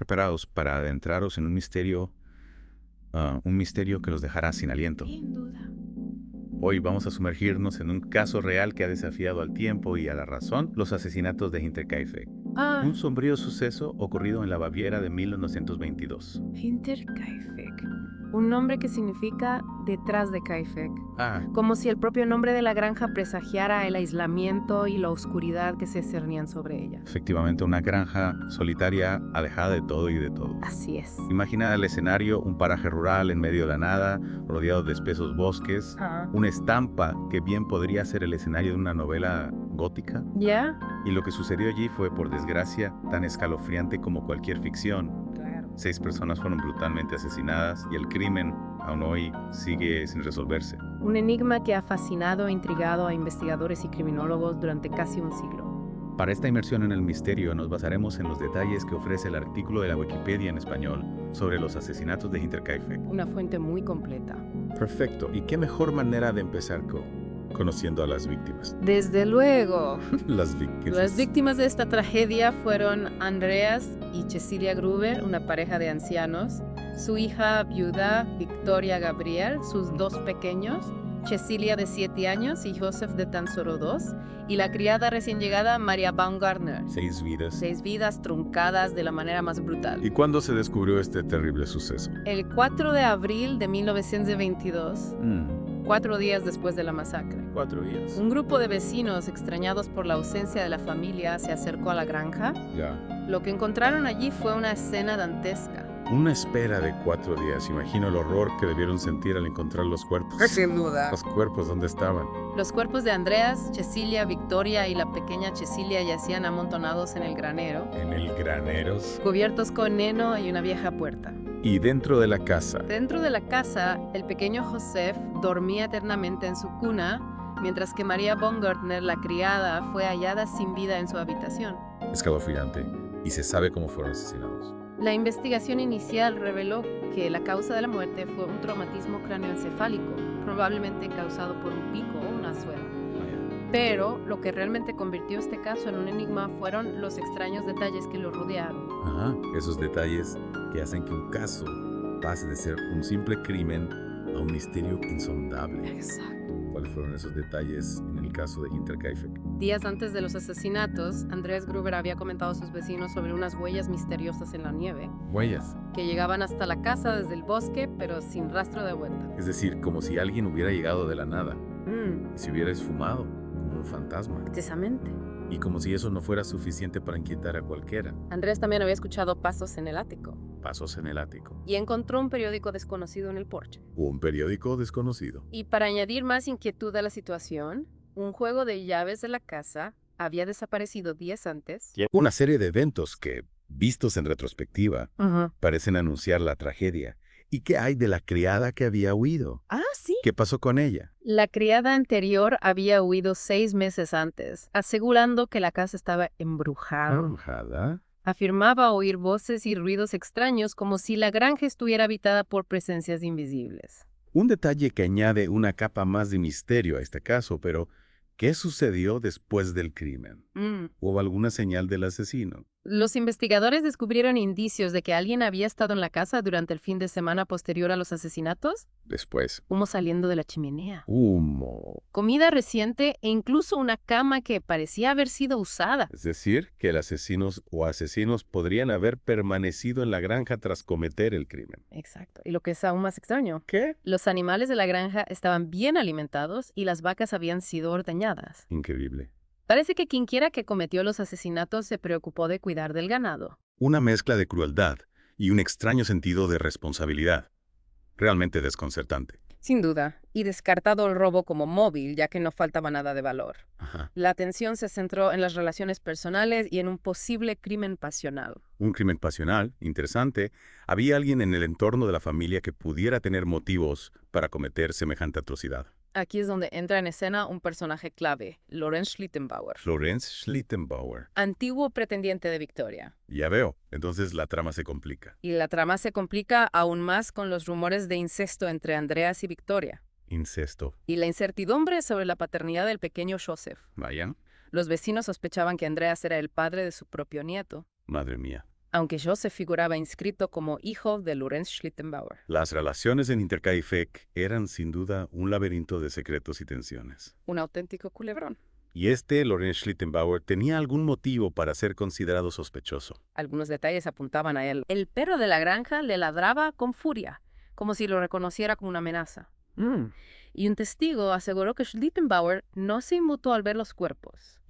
preparados para adentraros en un misterio que los dejará sin aliento. Sin duda. Hoy vamos a sumergirnos en un caso real que ha desafiado al tiempo y a la razón, los asesinatos de Hinterkaifeck. Un sombrío suceso ocurrido en la Baviera de 1922. Hinterkaifeck. Un nombre que significa detrás de Kaifeck. Ah, Como si el propio nombre de la granja presagiara el aislamiento y la oscuridad que se cernían sobre ella. efectivamente una granja solitaria, alejada de todo y de todo. Así es. Imagina el escenario, un paraje rural en medio de la nada, rodeado de espesos bosques, una estampa que bien podría ser el escenario de una novela gótica. ¿Ya? Y lo que sucedió allí fue, por desgracia, tan escalofriante como cualquier ficción. Claro. 6 personas fueron brutalmente asesinadas y el crimen aún hoy sigue sin resolverse. Un enigma que ha fascinado e intrigado a investigadores y criminólogos durante casi un siglo. Para esta inmersión en el misterio nos basaremos en los detalles que ofrece el artículo de la Wikipedia en español sobre los asesinatos de Hinterkaifeck. Una fuente muy completa. Perfecto. ¿Y qué mejor manera de empezar conociendo a las víctimas? Desde luego. Las víctimas. Las víctimas de esta tragedia fueron Andreas y Cecilia Gruber, una pareja de ancianos, su hija viuda Victoria Gabriel, sus 2 pequeños, Cecilia de 7 años y Joseph de tan solo 2, y la criada recién llegada Maria Baumgartner. 6 vidas. 6 vidas truncadas de la manera más brutal. ¿Y cuándo se descubrió este terrible suceso? El 4 de abril de 1922, 4 días después de la masacre, 4 días. un grupo de vecinos extrañados por la ausencia de la familia se acercó a la granja. Ya. Lo que encontraron allí fue una escena dantesca. Una espera de 4 días. Imagino el horror que debieron sentir al encontrar los cuerpos. Sin duda. Los cuerpos, ¿dónde estaban? Los cuerpos de Andreas, Cecilia, Victoria y la pequeña Cecilia yacían amontonados en el granero, En el graneros. cubiertos con heno y una vieja puerta. Y dentro de la casa. Dentro de la casa, el pequeño Joseph dormía eternamente en su cuna, mientras que Maria Baumgartner, la criada, fue hallada sin vida en su habitación. Escalofriante. Y se sabe cómo fueron asesinados. La investigación inicial reveló que la causa de la muerte fue un traumatismo cráneoencefálico, probablemente causado por un pico o una suela. Pero lo que realmente convirtió este caso en un enigma fueron los extraños detalles que lo rodearon. Ajá. Esos detalles que hacen que un caso pase de ser un simple crimen a un misterio insondable. Exacto. ¿Cuáles fueron esos detalles en el caso de Hinterkaifeck? Días antes de los asesinatos, Andreas Gruber había comentado a sus vecinos sobre unas huellas misteriosas en la nieve Huellas. que llegaban hasta la casa desde el bosque, pero sin rastro de vuelta. Es decir, como si alguien hubiera llegado de la nada Mm, y se hubiera esfumado como un fantasma. precisamente. Y como si eso no fuera suficiente para inquietar a cualquiera. Andrés también había escuchado pasos en el ático Pasos en el ático. y encontró un periódico desconocido en el porche. Un periódico desconocido. Y para añadir más inquietud a la situación, un juego de llaves de la casa había desaparecido días antes. Una serie de eventos que, vistos en retrospectiva, parecen anunciar la tragedia. ¿Y qué hay de la criada que había huido? Ah, sí. ¿Qué pasó con ella? La criada anterior había huido 6 meses antes, asegurando que la casa estaba embrujada. ¿Embrujada? Afirmaba oír voces y ruidos extraños como si la granja estuviera habitada por presencias invisibles. Un detalle que añade una capa más de misterio a este caso, pero ¿qué sucedió después del crimen? ¿Hubo alguna señal del asesino? Los investigadores descubrieron indicios de que alguien había estado en la casa durante el fin de semana posterior a los asesinatos. Después. Humo saliendo de la chimenea, Humo. comida reciente e incluso una cama que parecía haber sido usada. Es decir, que el asesinos o asesinos podrían haber permanecido en la granja tras cometer el crimen. Exacto. Y lo que es aún más extraño, ¿Qué? los animales de la granja estaban bien alimentados y las vacas habían sido ordeñadas. Increíble. Parece que quienquiera que cometió los asesinatos se preocupó de cuidar del ganado. Una mezcla de crueldad y un extraño sentido de responsabilidad. Realmente desconcertante. Sin duda, y descartado el robo como móvil, ya que no faltaba nada de valor. Ajá. La atención se centró en las relaciones personales y en un posible crimen pasional. Un crimen pasional, interesante. ¿Había alguien en el entorno de la familia que pudiera tener motivos para cometer semejante atrocidad? Aquí es donde entra en escena un personaje clave, Lorenz Schlittenbauer, Lorenz Schlittenbauer. antiguo pretendiente de Victoria. Ya veo. Entonces la trama se complica. Y la trama se complica aún más con los rumores de incesto entre Andreas y Victoria, Incesto. y la incertidumbre sobre la paternidad del pequeño Joseph. Vaya. Los vecinos sospechaban que Andreas era el padre de su propio nieto. Madre mía. aunque Joseph figuraba inscrito como hijo de Lorenz Schlittenbauer. Las relaciones en Hinterkaifeck eran sin duda un laberinto de secretos y tensiones. Un auténtico culebrón. Y Lorenz Schlittenbauer, tenía algún motivo para ser considerado sospechoso. Algunos detalles apuntaban a él. El perro de la granja le ladraba con furia, como si lo reconociera como una amenaza. Y un testigo aseguró que Schlittenbauer no se inmutó al ver los cuerpos.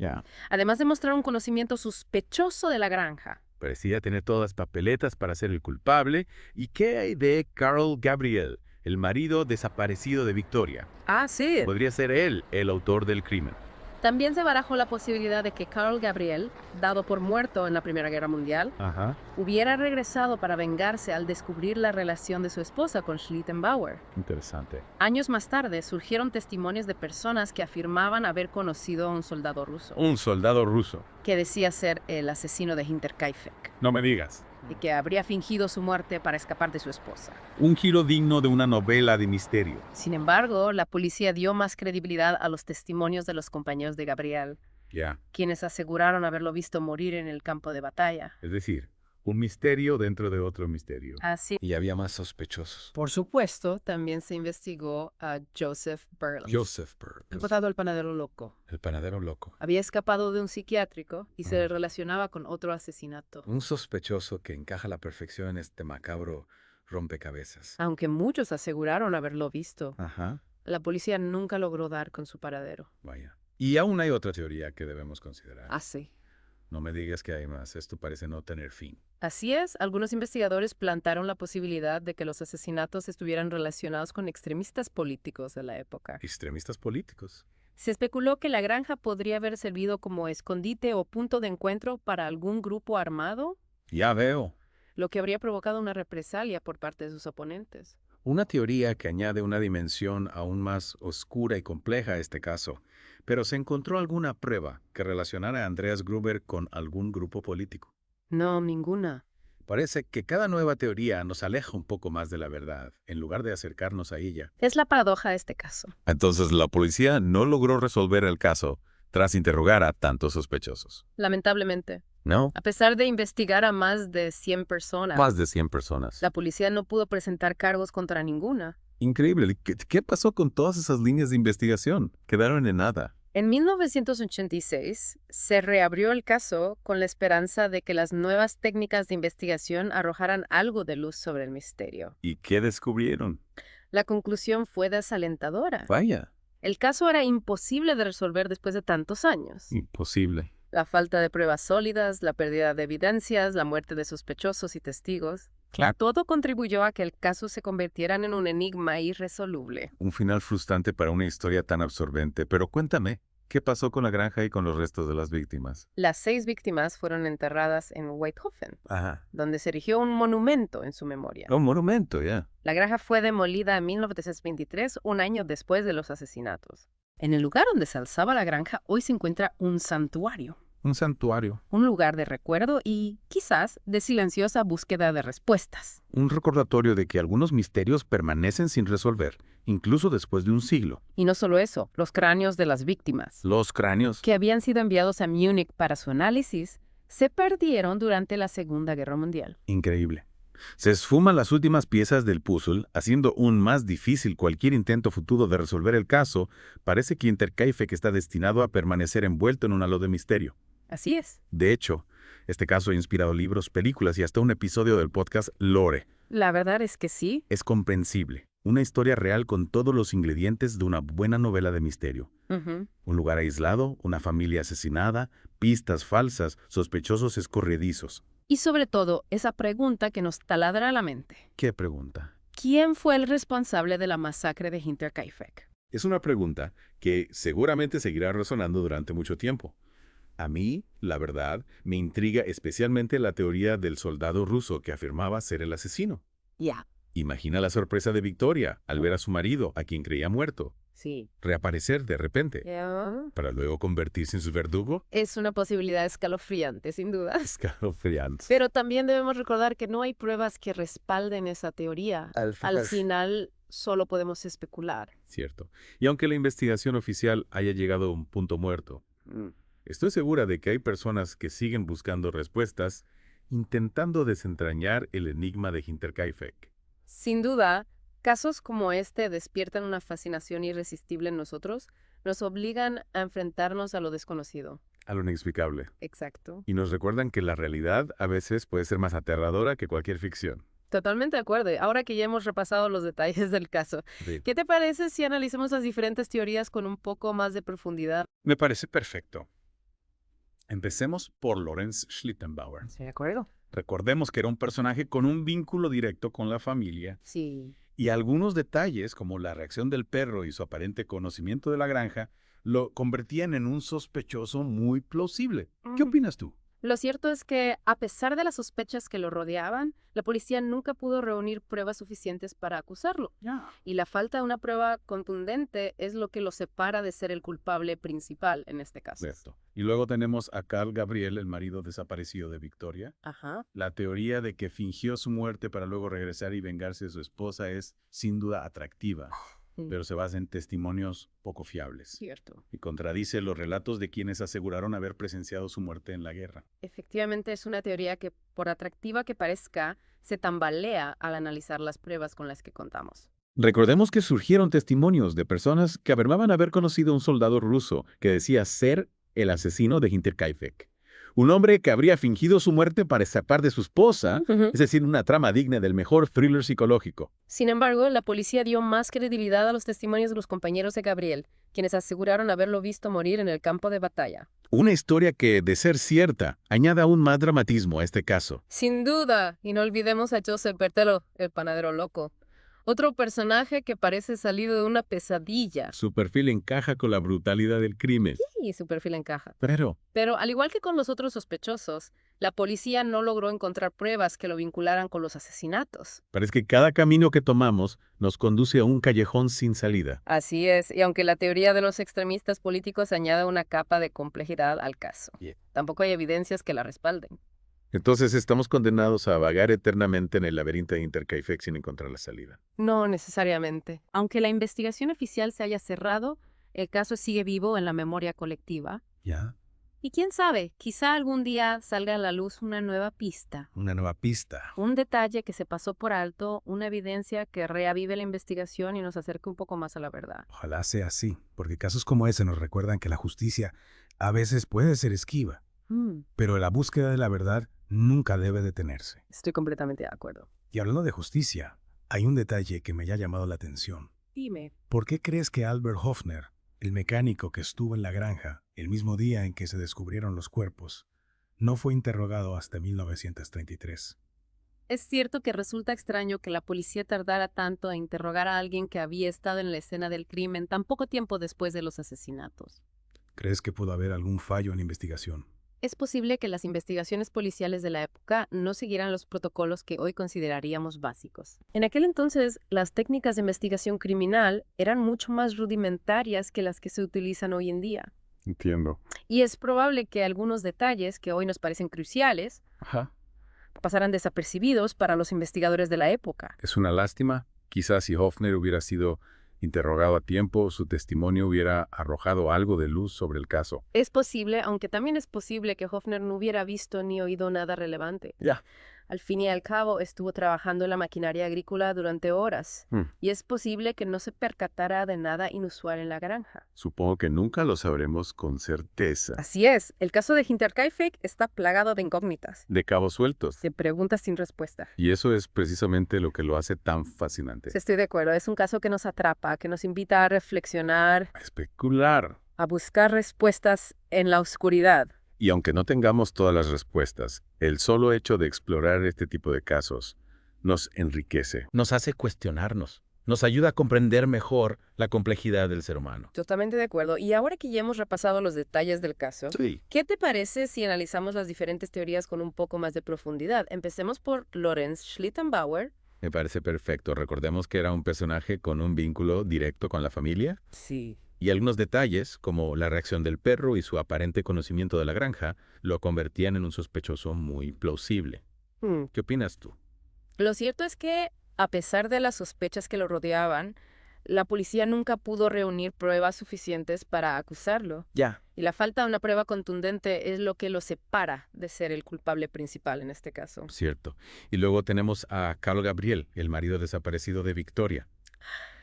Además de mostrar un conocimiento sospechoso de la granja. Parecía tener todas las papeletas para ser el culpable. ¿Y qué hay de Carl Gabriel, el marido desaparecido de Victoria? Ah, sí. Podría ser él el autor del crimen. También se barajó la posibilidad de que Carl Gabriel, dado por muerto en la Primera Guerra Mundial, hubiera regresado para vengarse al descubrir la relación de su esposa con Schlittenbauer. Interesante. Años más tarde surgieron testimonios de personas que afirmaban haber conocido a un soldado ruso, Un soldado ruso. que decía ser el asesino de Hinterkaifeck, No me digas. y que habría fingido su muerte para escapar de su esposa. Un giro digno de una novela de misterio. Sin embargo, la policía dio más credibilidad a los testimonios de los compañeros de Gabriel, quienes aseguraron haberlo visto morir en el campo de batalla. Es decir, un misterio dentro de otro misterio. Así, Y había más sospechosos. por supuesto, también se investigó a Joseph Burles, Joseph Burles, apodado el panadero loco. el panadero loco. Había escapado de un psiquiátrico y se le relacionaba con otro asesinato. Un sospechoso que encaja a la perfección en este macabro rompecabezas. Aunque muchos aseguraron haberlo visto, Ajá, la policía nunca logró dar con su paradero. vaya. Y aún hay otra teoría que debemos considerar. Así. No me digas que hay más. Esto parece no tener fin. Así es, algunos investigadores plantaron la posibilidad de que los asesinatos estuvieran relacionados con extremistas políticos de la época. Extremistas políticos. Se especuló que la granja podría haber servido como escondite o punto de encuentro para algún grupo armado, Ya veo. lo que habría provocado una represalia por parte de sus oponentes. Una teoría que añade una dimensión aún más oscura y compleja a este caso. Pero ¿se encontró alguna prueba que relacionara a Andreas Gruber con algún grupo político? No, ninguna. Parece que cada nueva teoría nos aleja un poco más de la verdad, en lugar de acercarnos a ella. Es la paradoja de este caso. Entonces la policía no logró resolver el caso tras interrogar a tantos sospechosos. Lamentablemente, ¿No? a pesar de investigar a más de 100 personas, Más de 100 personas. la policía no pudo presentar cargos contra ninguna. Increíble. ¿Qué pasó con todas esas líneas de investigación? Quedaron en nada. En 1986 se reabrió el caso con la esperanza de que las nuevas técnicas de investigación arrojaran algo de luz sobre el misterio. ¿Y qué descubrieron? La conclusión fue desalentadora. Vaya. El caso era imposible de resolver después de tantos años. Imposible. La falta de pruebas sólidas, la pérdida de evidencias, la muerte de sospechosos y testigos. Claro. Todo contribuyó a que el caso se convirtiera en un enigma irresoluble. Un final frustrante para una historia tan absorbente. Pero cuéntame, ¿qué pasó con la granja y con los restos de las víctimas? Las 6 víctimas fueron enterradas en Weithofen, Ajá. donde se erigió un monumento en su memoria. Un monumento, ya. La granja fue demolida en 1923, un año después de los asesinatos. En el lugar donde se alzaba la granja hoy se encuentra un santuario. Un santuario. Un lugar de recuerdo y, quizás, de silenciosa búsqueda de respuestas. Un recordatorio de que algunos misterios permanecen sin resolver, incluso después de un siglo. Y no solo eso, los cráneos de las víctimas, Los cráneos. que habían sido enviados a Múnich para su análisis, se perdieron durante la Segunda Guerra Mundial. Increíble. Se esfuman las últimas piezas del puzzle, haciendo aún más difícil cualquier intento futuro de resolver el caso. Parece que Hinterkaifeck está destinado a permanecer envuelto en un halo de misterio. Así es. De hecho, este caso ha inspirado libros, películas y hasta un episodio del podcast Lore. La verdad es que sí. Es comprensible. Una historia real con todos los ingredientes de una buena novela de misterio. Un lugar aislado, una familia asesinada, pistas falsas, sospechosos escurridizos. Y sobre todo, esa pregunta que nos taladra la mente. ¿Qué pregunta? ¿Quién fue el responsable de la masacre de Hinterkaifeck? Es una pregunta que seguramente seguirá resonando durante mucho tiempo. A mí, la verdad, me intriga especialmente la teoría del soldado ruso que afirmaba ser el asesino. Ya. Imagina la sorpresa de Victoria al ver a su marido, a quien creía muerto, Sí. reaparecer de repente, para luego convertirse en su verdugo. Es una posibilidad escalofriante, sin duda. Escalofriante. Pero también debemos recordar que no hay pruebas que respalden esa teoría. Al final, solo podemos especular. Cierto. Y aunque la investigación oficial haya llegado a un punto muerto, estoy segura de que hay personas que siguen buscando respuestas intentando desentrañar el enigma de Hinterkaifeck. Sin duda, casos como este despiertan una fascinación irresistible en nosotros, nos obligan a enfrentarnos a lo desconocido. A lo inexplicable. Exacto. Y nos recuerdan que la realidad a veces puede ser más aterradora que cualquier ficción. Totalmente de acuerdo. Ahora que ya hemos repasado los detalles del caso, Sí. ¿qué te parece si analizamos las diferentes teorías con un poco más de profundidad? Me parece perfecto. Empecemos por Lorenz Schlittenbauer. Estoy de acuerdo. Recordemos que era un personaje con un vínculo directo con la familia Sí. y algunos detalles, como la reacción del perro y su aparente conocimiento de la granja, lo convertían en un sospechoso muy plausible. ¿Qué opinas tú? Lo cierto es que, a pesar de las sospechas que lo rodeaban, la policía nunca pudo reunir pruebas suficientes para acusarlo. Y la falta de una prueba contundente es lo que lo separa de ser el culpable principal en este caso. Cierto. Y luego tenemos a Carl Gabriel, el marido desaparecido de Victoria. Ajá. La teoría de que fingió su muerte para luego regresar y vengarse de su esposa es sin duda atractiva, pero se basa en testimonios poco fiables Cierto. y contradice los relatos de quienes aseguraron haber presenciado su muerte en la guerra. Efectivamente, es una teoría que, por atractiva que parezca, se tambalea al analizar las pruebas con las que contamos. Recordemos que surgieron testimonios de personas que afirmaban haber conocido a un soldado ruso que decía ser el asesino de Hinterkaifeck. Un hombre que habría fingido su muerte para escapar de su esposa, es decir, una trama digna del mejor thriller psicológico. Sin embargo, la policía dio más credibilidad a los testimonios de los compañeros de Gabriel, quienes aseguraron haberlo visto morir en el campo de batalla. Una historia que, de ser cierta, añade aún más dramatismo a este caso. Sin duda, y no olvidemos a Joseph Berthelot, el panadero loco. Otro personaje que parece salido de una pesadilla. Su perfil encaja con la brutalidad del crimen. Y su perfil encaja. Pero Pero, al igual que con los otros sospechosos, la policía no logró encontrar pruebas que lo vincularan con los asesinatos. parece que cada camino que tomamos nos conduce a un callejón sin salida. Así es, y aunque la teoría de los extremistas políticos añade una capa de complejidad al caso, tampoco hay evidencias que la respalden. Entonces estamos condenados a vagar eternamente en el laberinto de Hinterkaifeck sin encontrar la salida. No necesariamente. Aunque la investigación oficial se haya cerrado, el caso sigue vivo en la memoria colectiva. ¿Ya? Y quién sabe, quizá algún día salga a la luz una nueva pista. Una nueva pista. Un detalle que se pasó por alto, una evidencia que reavive la investigación y nos acerque un poco más a la verdad. Ojalá sea así, porque casos como ese nos recuerdan que la justicia a veces puede ser esquiva, pero la búsqueda de la verdad nunca debe detenerse. Estoy completamente de acuerdo. Y hablando de justicia, hay un detalle que me ha llamado la atención. Dime. ¿Por qué crees que Albert Hofner, el mecánico que estuvo en la granja el mismo día en que se descubrieron los cuerpos, no fue interrogado hasta 1933? Es cierto que resulta extraño que la policía tardara tanto a interrogar a alguien que había estado en la escena del crimen tan poco tiempo después de los asesinatos. ¿Crees que pudo haber algún fallo en la investigación? Es posible que las investigaciones policiales de la época no siguieran los protocolos que hoy consideraríamos básicos. En aquel entonces, las técnicas de investigación criminal eran mucho más rudimentarias que las que se utilizan hoy en día. Entiendo. Y es probable que algunos detalles que hoy nos parecen cruciales pasaran desapercibidos para los investigadores de la época. Es una lástima. Quizás si Hofner hubiera sido interrogado a tiempo, su testimonio hubiera arrojado algo de luz sobre el caso. Es posible, aunque también es posible que Hofner no hubiera visto ni oído nada relevante. Al fin y al cabo, estuvo trabajando en la maquinaria agrícola durante horas, y es posible que no se percatara de nada inusual en la granja. Supongo que nunca lo sabremos con certeza. Así es, el caso de Hinterkaifeck está plagado de incógnitas, De cabos sueltos. de preguntas sin respuesta. Y eso es precisamente lo que lo hace tan fascinante. Sí, estoy de acuerdo, es un caso que nos atrapa, que nos invita a reflexionar, A especular. a buscar respuestas en la oscuridad. Y aunque no tengamos todas las respuestas, el solo hecho de explorar este tipo de casos nos enriquece. Nos hace cuestionarnos. Nos ayuda a comprender mejor la complejidad del ser humano. Totalmente de acuerdo. Y ahora que ya hemos repasado los detalles del caso, Sí. ¿qué te parece si analizamos las diferentes teorías con un poco más de profundidad? Empecemos por Lorenz Schlittenbauer. Me parece perfecto. Recordemos que era un personaje con un vínculo directo con la familia. Sí. Y algunos detalles, como la reacción del perro y su aparente conocimiento de la granja, lo convertían en un sospechoso muy plausible. ¿Qué opinas tú? Lo cierto es que, a pesar de las sospechas que lo rodeaban, La policía nunca pudo reunir pruebas suficientes para acusarlo. Ya. Y la falta de una prueba contundente es lo que lo separa de ser el culpable principal en este caso. Cierto. Y luego tenemos a Carl Gabriel, el marido desaparecido de Victoria.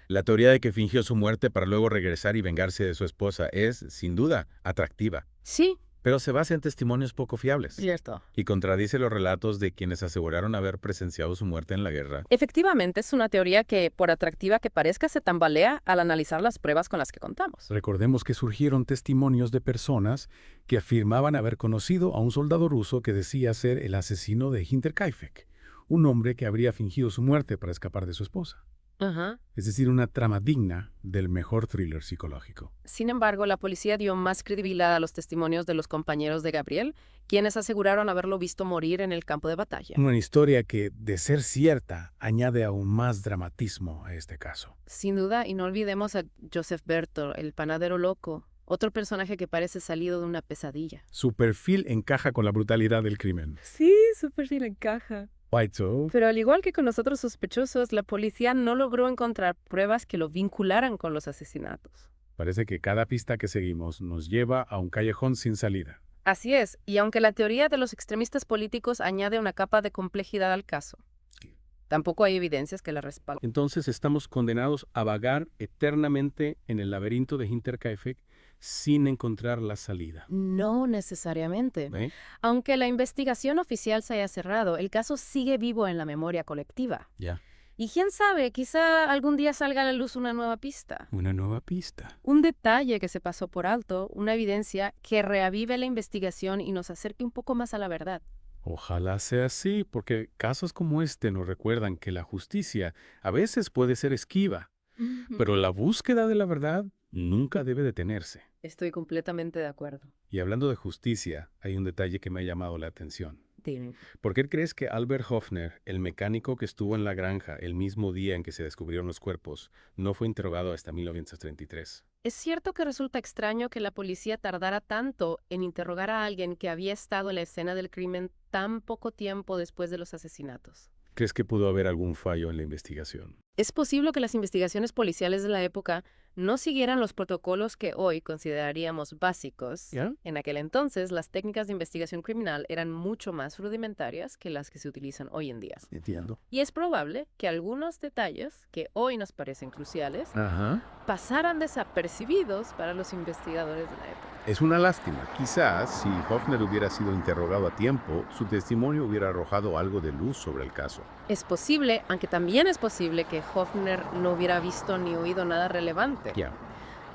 La teoría de que fingió su muerte para luego regresar y vengarse de su esposa es, sin duda, atractiva, Sí, pero se basa en testimonios poco fiables cierto. y contradice los relatos de quienes aseguraron haber presenciado su muerte en la guerra. Efectivamente, es una teoría que, por atractiva que parezca, se tambalea al analizar las pruebas con las que contamos. Recordemos que surgieron testimonios de personas que afirmaban haber conocido a un soldado ruso que decía ser el asesino de Hinterkaifeck, un hombre que habría fingido su muerte para escapar de su esposa. Ajá. Es decir, una trama digna del mejor thriller psicológico. Sin embargo, la policía dio más credibilidad a los testimonios de los compañeros de Gabriel, quienes aseguraron haberlo visto morir en el campo de batalla. Una historia que, de ser cierta, añade aún más dramatismo a este caso. Sin duda, y no olvidemos a Joseph Berthold, el panadero loco, otro personaje que parece salido de una pesadilla. Su perfil encaja con la brutalidad del crimen. Sí, su perfil encaja. White Hope. Pero al igual que con los otros sospechosos, la policía no logró encontrar pruebas que lo vincularan con los asesinatos. Parece que cada pista que seguimos nos lleva a un callejón sin salida. Así es, y aunque la teoría de los extremistas políticos añade una capa de complejidad al caso, tampoco hay evidencias que la respalden. Entonces estamos condenados a vagar eternamente en el laberinto de Hinterkaifeck sin encontrar la salida. No necesariamente. ¿Eh? Aunque la investigación oficial se haya cerrado, el caso sigue vivo en la memoria colectiva. Ya. Y quién sabe, quizá algún día salga a la luz una nueva pista. Una nueva pista. Un detalle que se pasó por alto, una evidencia que reavive la investigación y nos acerque un poco más a la verdad. Ojalá sea así, porque casos como este nos recuerdan que la justicia a veces puede ser esquiva, pero la búsqueda de la verdad nunca debe detenerse. Estoy completamente de acuerdo. Y hablando de justicia, hay un detalle que me ha llamado la atención. Dime. ¿Por qué crees que Albert Hofner, el mecánico que estuvo en la granja el mismo día en que se descubrieron los cuerpos, no fue interrogado hasta 1933? Es cierto que resulta extraño que la policía tardara tanto en interrogar a alguien que había estado en la escena del crimen tan poco tiempo después de los asesinatos. ¿Crees que pudo haber algún fallo en la investigación? Es posible que las investigaciones policiales de la época no siguieran los protocolos que hoy consideraríamos básicos. ¿Ya? En aquel entonces, las técnicas de investigación criminal eran mucho más rudimentarias que las que se utilizan hoy en día. Entiendo. Y es probable que algunos detalles que hoy nos parecen cruciales Ajá. pasaran desapercibidos para los investigadores de la época. Es una lástima. Quizás, si Hofner hubiera sido interrogado a tiempo, su testimonio hubiera arrojado algo de luz sobre el caso. Es posible, aunque también es posible que Hofner no hubiera visto ni oído nada relevante. Ya.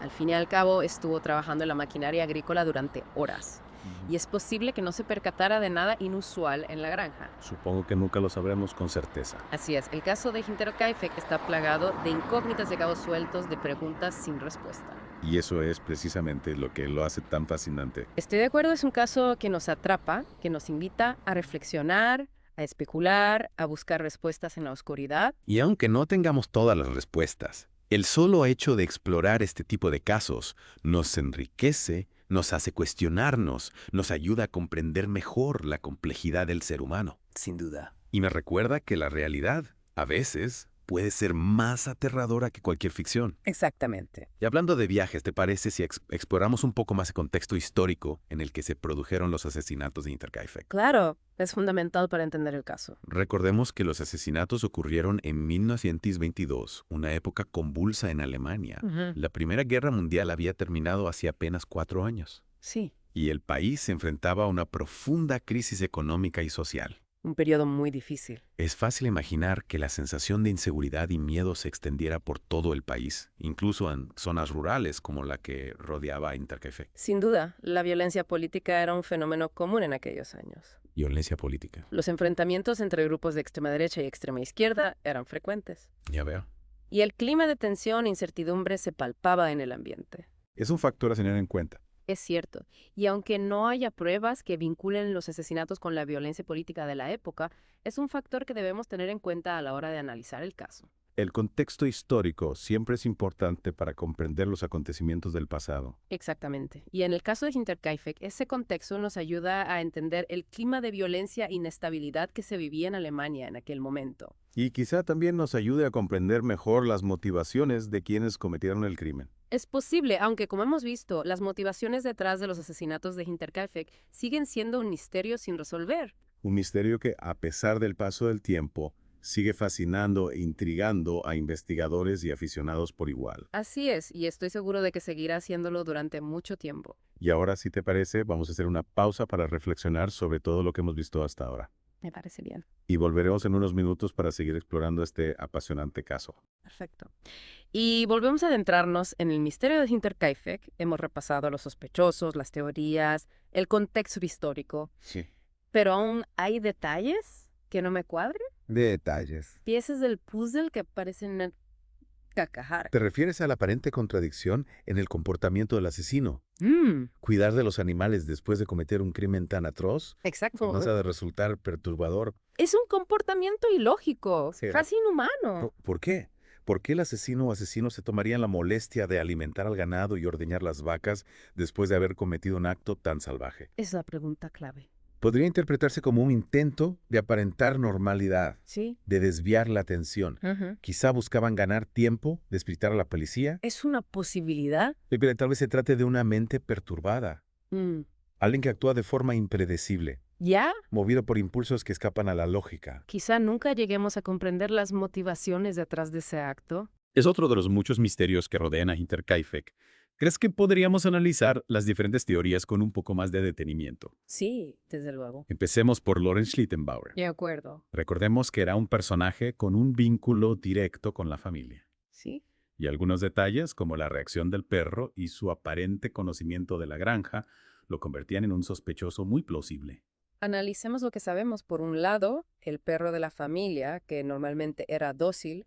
Al fin y al cabo, estuvo trabajando en la maquinaria agrícola durante horas. Y es posible que no se percatara de nada inusual en la granja. Supongo que nunca lo sabremos con certeza. Así es, el caso de Hinterkaifeck está plagado de incógnitas y cabos sueltos, de preguntas sin respuesta. Y eso es precisamente lo que lo hace tan fascinante. Estoy de acuerdo, es un caso que nos atrapa, que nos invita a reflexionar, a especular, a buscar respuestas en la oscuridad. Y aunque no tengamos todas las respuestas, el solo hecho de explorar este tipo de casos nos enriquece, nos hace cuestionarnos, nos ayuda a comprender mejor la complejidad del ser humano. Sin duda. Y me recuerda que la realidad, a veces, puede ser más aterradora que cualquier ficción. Exactamente. Y hablando de viajes, ¿te parece si exploramos un poco más el contexto histórico en el que se produjeron los asesinatos de Hinterkaifeck? Claro, es fundamental para entender el caso. Recordemos que los asesinatos ocurrieron en 1922, una época convulsa en Alemania. La Primera Guerra Mundial había terminado hace apenas 4 años. Sí, Y el país se enfrentaba a una profunda crisis económica y social. un periodo muy difícil. Es fácil imaginar que la sensación de inseguridad y miedo se extendiera por todo el país, incluso en zonas rurales como la que rodeaba a Hinterkaifeck. Sin duda, la violencia política era un fenómeno común en aquellos años. Violencia política. Los enfrentamientos entre grupos de extrema derecha y extrema izquierda eran frecuentes. Ya veo. Y el clima de tensión e incertidumbre se palpaba en el ambiente. Es un factor a tener en cuenta. Es cierto. Y aunque no haya pruebas que vinculen los asesinatos con la violencia política de la época, es un factor que debemos tener en cuenta a la hora de analizar el caso. El contexto histórico siempre es importante para comprender los acontecimientos del pasado. Exactamente. Y en el caso de Hinterkaifeck, ese contexto nos ayuda a entender el clima de violencia e inestabilidad que se vivía en Alemania en aquel momento. Y quizá también nos ayude a comprender mejor las motivaciones de quienes cometieron el crimen. Es posible, aunque como hemos visto, las motivaciones detrás de los asesinatos de Hinterkaifeck siguen siendo un misterio sin resolver. Un misterio que, a pesar del paso del tiempo, sigue fascinando e intrigando a investigadores y aficionados por igual. Así es, y estoy seguro de que seguirá haciéndolo durante mucho tiempo. Y ahora, si te parece, vamos a hacer una pausa para reflexionar sobre todo lo que hemos visto hasta ahora. Me parece bien. Y volveremos en unos minutos para seguir explorando este apasionante caso. Perfecto. Y volvemos a adentrarnos en el misterio de Hinterkaifeck. Hemos repasado a los sospechosos, las teorías, el contexto histórico. Sí. Pero aún hay detalles que no me cuadren. Detalles. Piezas del puzzle que parecen cacajar. ¿Te refieres a la aparente contradicción en el comportamiento del asesino? Cuidar de los animales después de cometer un crimen tan atroz Exacto. nos ha de resultar perturbador. Es un comportamiento ilógico, Sí. casi inhumano. ¿Por qué? ¿Por qué el asesino o asesinos se tomarían la molestia de alimentar al ganado y ordeñar las vacas después de haber cometido un acto tan salvaje? Es la pregunta clave. Podría interpretarse como un intento de aparentar normalidad, Sí. de desviar la atención. Quizá buscaban ganar tiempo, despistar a la policía. ¿Es una posibilidad? Pero tal vez se trate de una mente perturbada. Alguien que actúa de forma impredecible, ¿Ya? movido por impulsos que escapan a la lógica. Quizá nunca lleguemos a comprender las motivaciones detrás de ese acto. Es otro de los muchos misterios que rodean a Hinterkaifeck. ¿Crees que podríamos analizar las diferentes teorías con un poco más de detenimiento? Sí, desde luego. Empecemos por Lorenz Schlittenbauer. De acuerdo. Recordemos que era un personaje con un vínculo directo con la familia. Sí. Y algunos detalles, como la reacción del perro y su aparente conocimiento de la granja, lo convertían en un sospechoso muy plausible. Analicemos lo que sabemos. Por un lado, el perro de la familia, que normalmente era dócil,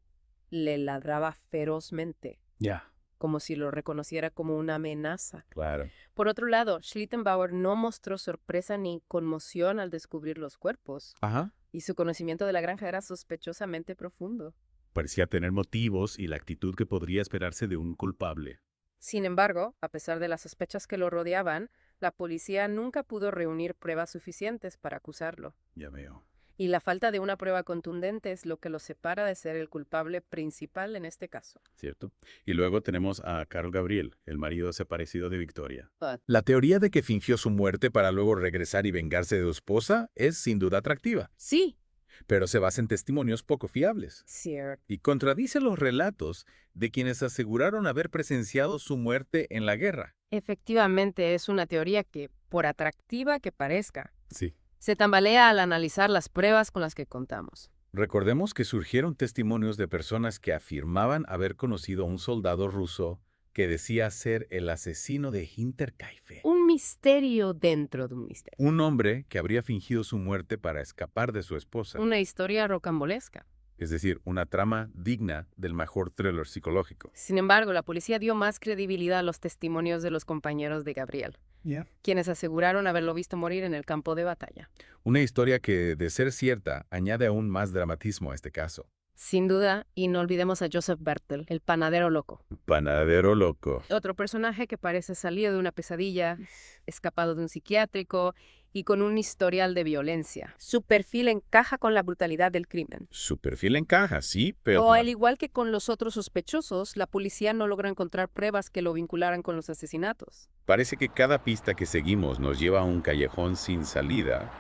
le ladraba ferozmente, Ya. como si lo reconociera como una amenaza. Claro. Por otro lado, Schlittenbauer no mostró sorpresa ni conmoción al descubrir los cuerpos, Ajá. y su conocimiento de la granja era sospechosamente profundo. Parecía tener motivos y la actitud que podría esperarse de un culpable. Sin embargo, a pesar de las sospechas que lo rodeaban, la policía nunca pudo reunir pruebas suficientes para acusarlo. Ya veo. Y la falta de una prueba contundente es lo que lo separa de ser el culpable principal en este caso. ¿Cierto? Y luego tenemos a Carl Gabriel, el marido desaparecido de Victoria. La teoría de que fingió su muerte para luego regresar y vengarse de su esposa es sin duda atractiva, Sí, pero se basa en testimonios poco fiables cierto. y contradice los relatos de quienes aseguraron haber presenciado su muerte en la guerra. Efectivamente, es una teoría que, por atractiva que parezca, Sí. se tambalea al analizar las pruebas con las que contamos. Recordemos que surgieron testimonios de personas que afirmaban haber conocido a un soldado ruso que decía ser el asesino de Hinterkaifeck. Un misterio dentro de un misterio. Un hombre que habría fingido su muerte para escapar de su esposa. Una historia rocambolesca. Es decir, una trama digna del mejor thriller psicológico. Sin embargo, la policía dio más credibilidad a los testimonios de los compañeros de Gabriel, quienes aseguraron haberlo visto morir en el campo de batalla. Una historia que, de ser cierta, añade aún más dramatismo a este caso. Sin duda, y no olvidemos a Joseph Bertel, el panadero loco. Panadero loco. Otro personaje que parece salido de una pesadilla, escapado de un psiquiátrico y con un historial de violencia. Su perfil encaja con la brutalidad del crimen. Su perfil encaja, sí, pero... O al igual que con los otros sospechosos, la policía no logró encontrar pruebas que lo vincularan con los asesinatos. Parece que cada pista que seguimos nos lleva a un callejón sin salida.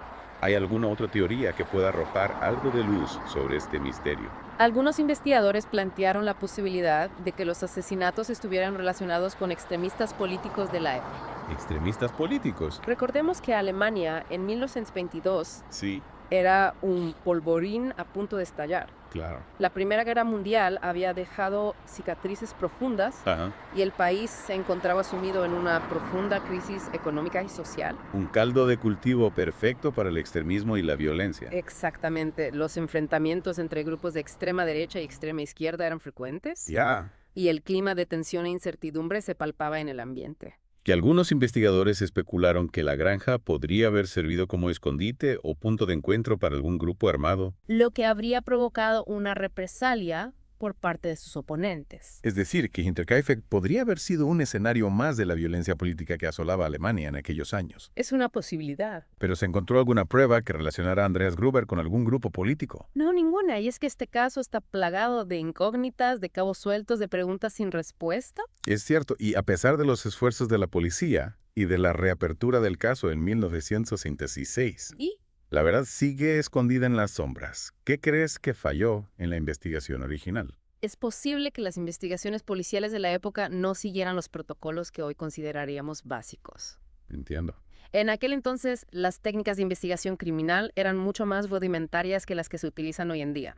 ¿Hay alguna otra teoría que pueda arrojar algo de luz sobre este misterio? Algunos investigadores plantearon la posibilidad de que los asesinatos estuvieran relacionados con extremistas políticos de la época. ¿Extremistas políticos? Recordemos que Alemania, en 1922, Sí, era un polvorín a punto de estallar. claro. La Primera Guerra Mundial había dejado cicatrices profundas Ajá. y el país se encontraba sumido en una profunda crisis económica y social. Un caldo de cultivo perfecto para el extremismo y la violencia. Exactamente. Los enfrentamientos entre grupos de extrema derecha y extrema izquierda eran frecuentes Ya. y el clima de tensión e incertidumbre se palpaba en el ambiente. Que algunos investigadores especularon que la granja podría haber servido como escondite o punto de encuentro para algún grupo armado. Lo que habría provocado una represalia por parte de sus oponentes. Es decir, que Hinterkaifeck podría haber sido un escenario más de la violencia política que asolaba a Alemania en aquellos años. Es una posibilidad. Pero ¿se encontró alguna prueba que relacionara a Andreas Gruber con algún grupo político? No, ninguna. Y es que este caso está plagado de incógnitas, de cabos sueltos, de preguntas sin respuesta. Es cierto, y a pesar de los esfuerzos de la policía y de la reapertura del caso en 1966, ¿Y? la verdad sigue escondida en las sombras. ¿Qué crees que falló en la investigación original? Es posible que las investigaciones policiales de la época no siguieran los protocolos que hoy consideraríamos básicos. Entiendo. En aquel entonces, las técnicas de investigación criminal eran mucho más rudimentarias que las que se utilizan hoy en día.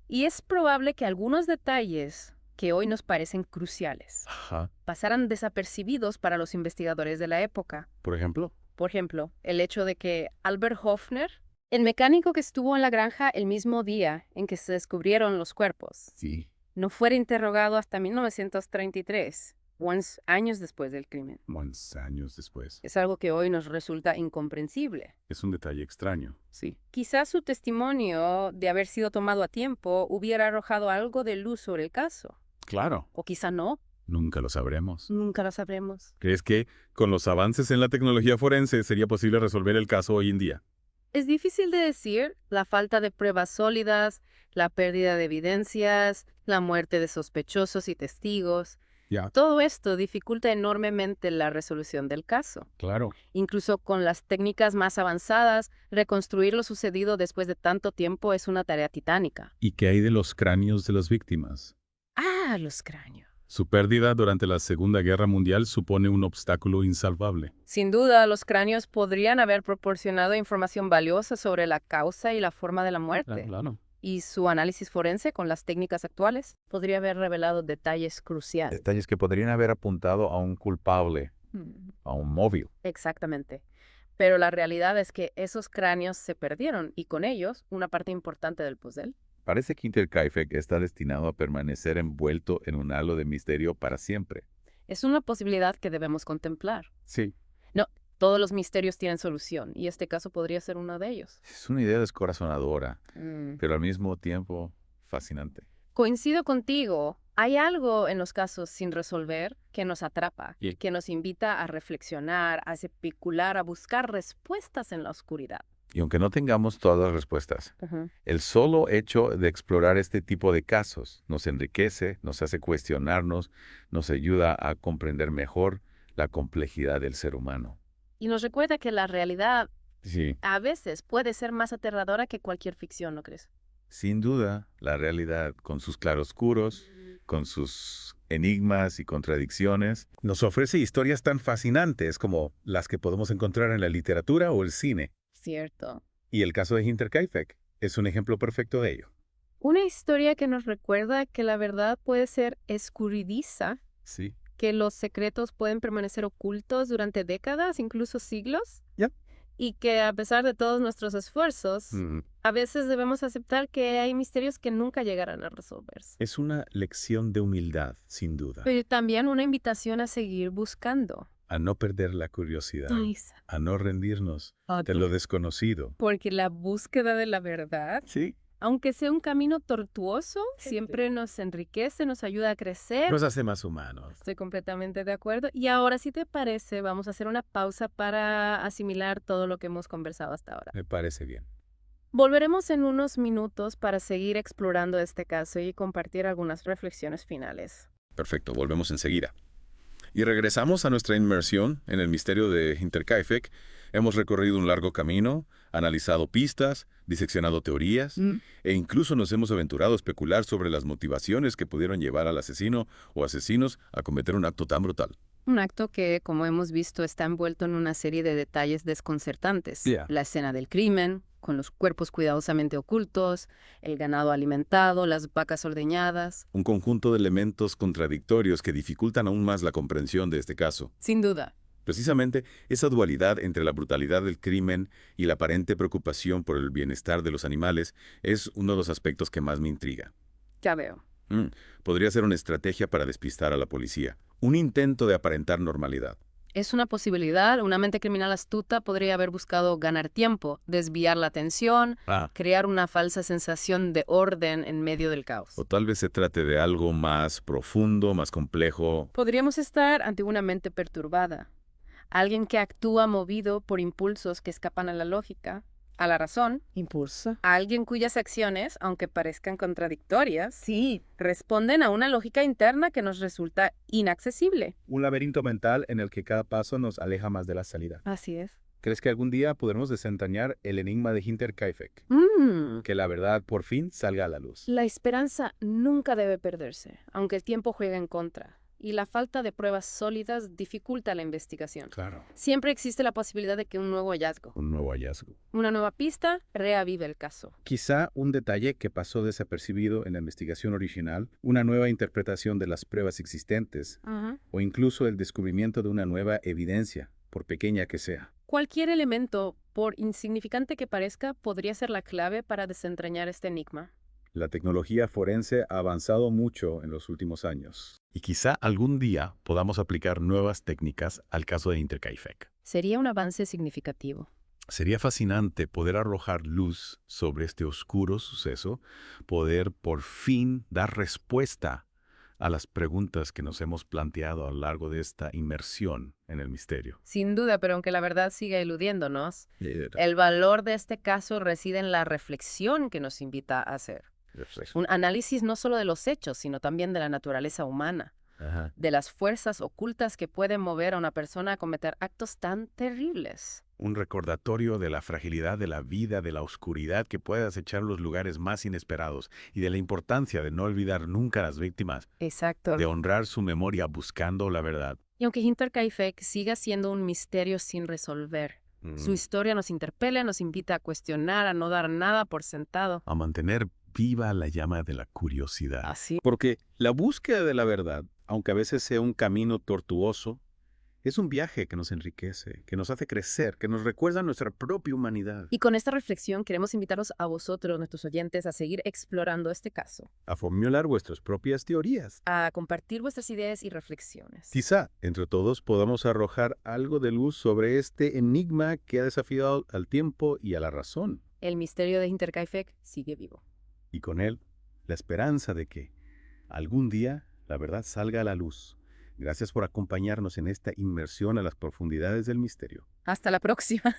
Y es probable que algunos detalles que hoy nos parecen cruciales Ajá. pasaran desapercibidos para los investigadores de la época. ¿Por ejemplo? Por ejemplo, el hecho de que Albert Hofner, el mecánico que estuvo en la granja el mismo día en que se descubrieron los cuerpos, Sí. no fuera interrogado hasta 1933, años después del crimen. Muchos años después. Es algo que hoy nos resulta incomprensible. Es un detalle extraño. Sí. Quizás su testimonio de haber sido tomado a tiempo hubiera arrojado algo de luz sobre el caso. Claro. O quizá no. Nunca lo sabremos. Nunca lo sabremos. ¿Crees que con los avances en la tecnología forense sería posible resolver el caso hoy en día? Es difícil de decir. La falta de pruebas sólidas, la pérdida de evidencias, la muerte de sospechosos y testigos. Ya. Todo esto dificulta enormemente la resolución del caso. Claro. Incluso con las técnicas más avanzadas, reconstruir lo sucedido después de tanto tiempo es una tarea titánica. ¿Y qué hay de los cráneos de las víctimas? Ah, los cráneos. Su pérdida durante la Segunda Guerra Mundial supone un obstáculo insalvable. Sin duda, los cráneos podrían haber proporcionado información valiosa sobre la causa y la forma de la muerte. Claro. Y su análisis forense con las técnicas actuales podría haber revelado detalles cruciales. Detalles que podrían haber apuntado a un culpable, a un móvil. Exactamente. Pero la realidad es que esos cráneos se perdieron y con ellos una parte importante del puzzle. Parece que Hinterkaifeck está destinado a permanecer envuelto en un halo de misterio para siempre. Es una posibilidad que debemos contemplar. Sí. No, todos los misterios tienen solución y este caso podría ser uno de ellos. Es una idea descorazonadora, pero al mismo tiempo fascinante. Coincido contigo. Hay algo en los casos sin resolver que nos atrapa, Y- que nos invita a reflexionar, a especular, a buscar respuestas en la oscuridad. Y aunque no tengamos todas las respuestas, el solo hecho de explorar este tipo de casos nos enriquece, nos hace cuestionarnos, nos ayuda a comprender mejor la complejidad del ser humano. Y nos recuerda que la realidad Sí. a veces puede ser más aterradora que cualquier ficción, ¿no crees? Sin duda, la realidad, con sus claroscuros, con sus enigmas y contradicciones, nos ofrece historias tan fascinantes como las que podemos encontrar en la literatura o el cine. Cierto. Y el caso de Hinterkaifeck es un ejemplo perfecto de ello. Una historia que nos recuerda que la verdad puede ser escurridiza, Sí. que los secretos pueden permanecer ocultos durante décadas, incluso siglos. Ya. Y que a pesar de todos nuestros esfuerzos, a veces debemos aceptar que hay misterios que nunca llegarán a resolverse. Es una lección de humildad, sin duda. Pero también una invitación a seguir buscando. A no perder la curiosidad, Ay, a no rendirnos de lo desconocido. porque la búsqueda de la verdad, Sí. aunque sea un camino tortuoso, siempre nos enriquece, nos ayuda a crecer. Nos hace más humanos. Estoy completamente de acuerdo. Y ahora, si te parece, vamos a hacer una pausa para asimilar todo lo que hemos conversado hasta ahora. Me parece bien. Volveremos en unos minutos para seguir explorando este caso y compartir algunas reflexiones finales. Perfecto, volvemos enseguida. Y regresamos a nuestra inmersión en el misterio de Hinterkaifeck. Hemos recorrido un largo camino, analizado pistas, diseccionado teorías, e incluso nos hemos aventurado a especular sobre las motivaciones que pudieron llevar al asesino o asesinos a cometer un acto tan brutal. Un acto que, como hemos visto, está envuelto en una serie de detalles desconcertantes. Yeah. La escena del crimen, con los cuerpos cuidadosamente ocultos, el ganado alimentado, las vacas ordeñadas. Un conjunto de elementos contradictorios que dificultan aún más la comprensión de este caso. Sin duda. Precisamente esa dualidad entre la brutalidad del crimen y la aparente preocupación por el bienestar de los animales es uno de los aspectos que más me intriga. Ya veo. Podría ser una estrategia para despistar a la policía, un intento de aparentar normalidad. Es una posibilidad. Una mente criminal astuta podría haber buscado ganar tiempo, desviar la atención, crear una falsa sensación de orden en medio del caos. O tal vez se trate de algo más profundo, más complejo. Podríamos estar ante una mente perturbada. Alguien que actúa movido por impulsos que escapan a la lógica, a la razón. Impulso. Alguien cuyas acciones, aunque parezcan contradictorias, Sí. responden a una lógica interna que nos resulta inaccesible. Un laberinto mental en el que cada paso nos aleja más de la salida. Así es. ¿Crees que algún día podremos desentrañar el enigma de Hinterkaifeck? Que la verdad por fin salga a la luz. La esperanza nunca debe perderse, aunque el tiempo juegue en contra. Y la falta de pruebas sólidas dificulta la investigación. Claro. Siempre existe la posibilidad de que un nuevo hallazgo, Un nuevo hallazgo. una nueva pista, reavive el caso. Quizá un detalle que pasó desapercibido en la investigación original, una nueva interpretación de las pruebas existentes, o incluso el descubrimiento de una nueva evidencia, por pequeña que sea. Cualquier elemento, por insignificante que parezca, podría ser la clave para desentrañar este enigma. La tecnología forense ha avanzado mucho en los últimos años. Y quizá algún día podamos aplicar nuevas técnicas al caso de Hinterkaifeck. Sería un avance significativo. Sería fascinante poder arrojar luz sobre este oscuro suceso, poder por fin dar respuesta a las preguntas que nos hemos planteado a lo largo de esta inmersión en el misterio. Sin duda, pero aunque la verdad siga eludiéndonos, el valor de este caso reside en la reflexión que nos invita a hacer. Un análisis no solo de los hechos, sino también de la naturaleza humana, de las fuerzas ocultas que pueden mover a una persona a cometer actos tan terribles. Un recordatorio de la fragilidad de la vida, de la oscuridad que puede acechar los lugares más inesperados y de la importancia de no olvidar nunca a las víctimas, Exacto. de honrar su memoria buscando la verdad. Y aunque Hinterkaifeck siga siendo un misterio sin resolver, su historia nos interpela, nos invita a cuestionar, a no dar nada por sentado. A mantener viva la llama de la curiosidad. Así. Porque la búsqueda de la verdad, aunque a veces sea un camino tortuoso, es un viaje que nos enriquece, que nos hace crecer, que nos recuerda nuestra propia humanidad. Y con esta reflexión queremos invitaros a vosotros, nuestros oyentes, a seguir explorando este caso, A formular vuestras propias teorías. a compartir vuestras ideas y reflexiones. Quizá entre todos podamos arrojar algo de luz sobre este enigma que ha desafiado al tiempo y a la razón. El misterio de Hinterkaifeck sigue vivo. Y con él, la esperanza de que algún día la verdad salga a la luz. Gracias por acompañarnos en esta inmersión a las profundidades del misterio. Hasta la próxima.